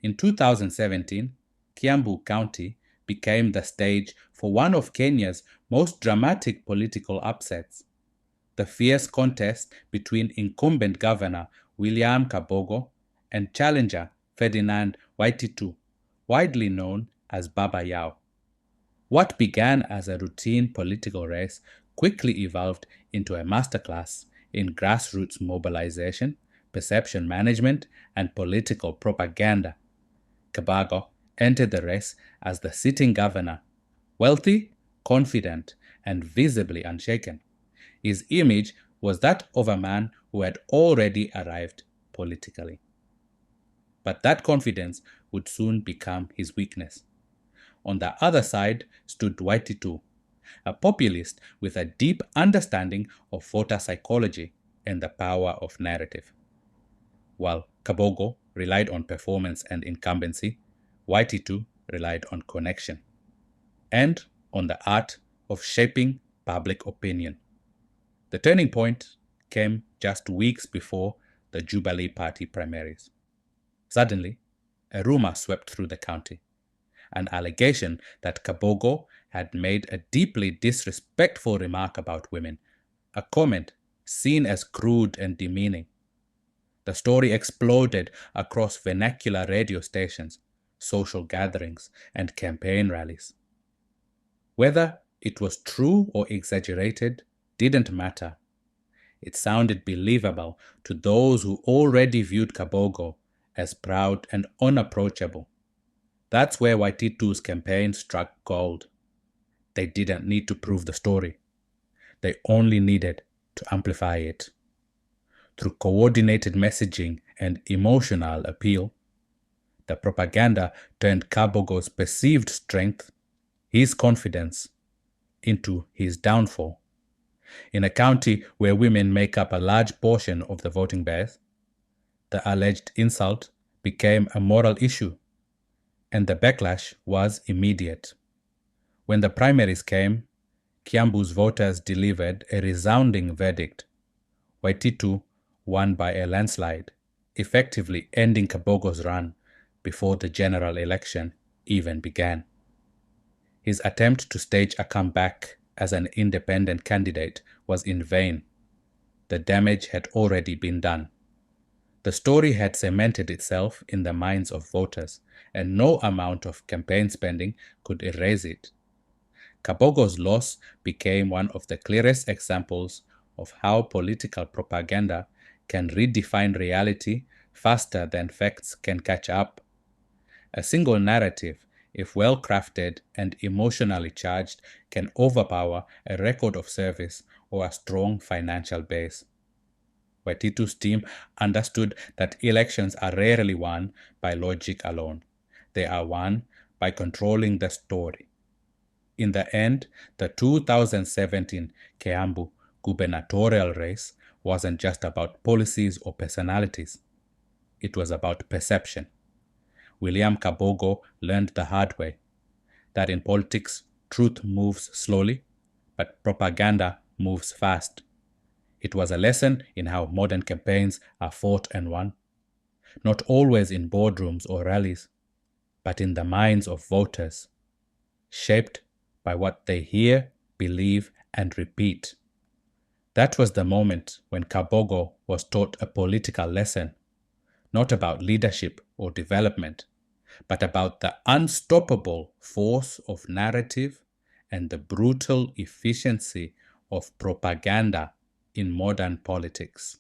In 2017, Kiambu County became the stage for one of Kenya's most dramatic political upsets. The fierce contest between incumbent Governor William Kabogo and challenger Ferdinand Waititu, widely known as Baba Yao. What began as a routine political race quickly evolved into a masterclass in grassroots mobilization, perception management, and political propaganda. Kabogo entered the race as the sitting governor, wealthy, confident, and visibly unshaken. His image was that of a man who had already arrived politically. But that confidence would soon become his weakness. On the other side stood Waititu, a populist with a deep understanding of voter psychology and the power of narrative. While Kabogo relied on performance and incumbency, Waititu relied on connection and on the art of shaping public opinion. The turning point came just weeks before the Jubilee Party primaries. Suddenly, a rumor swept through the county, an allegation that Kabogo had made a deeply disrespectful remark about women, a comment seen as crude and demeaning. The story exploded across vernacular radio stations, social gatherings, and campaign rallies. Whether it was true or exaggerated didn't matter. It sounded believable to those who already viewed Kabogo as proud and unapproachable. That's where Waititu's campaign struck gold. They didn't need to prove the story. They only needed to amplify it. Through coordinated messaging and emotional appeal, the propaganda turned Kabogo's perceived strength, his confidence, into his downfall. In a county where women make up a large portion of the voting base, the alleged insult became a moral issue, and the backlash was immediate. When the primaries came, Kiambu's voters delivered a resounding verdict. Waititu won by a landslide, effectively ending Kabogo's run before the general election even began. His attempt to stage a comeback as an independent candidate was in vain. The damage had already been done. The story had cemented itself in the minds of voters, and no amount of campaign spending could erase it. Kabogo's loss became one of the clearest examples of how political propaganda can redefine reality faster than facts can catch up. A single narrative, if well crafted and emotionally charged, can overpower a record of service or a strong financial base. Waititu's team understood that elections are rarely won by logic alone. They are won by controlling the story. In the end, the 2017 Kiambu gubernatorial race wasn't just about policies or personalities. It was about perception. William Kabogo learned the hard way that in politics, truth moves slowly, but propaganda moves fast. It was a lesson in how modern campaigns are fought and won, not always in boardrooms or rallies, but in the minds of voters, shaped by what they hear, believe, and repeat. That was the moment when Kabogo was taught a political lesson, not about leadership or development, but about the unstoppable force of narrative and the brutal efficiency of propaganda in modern politics.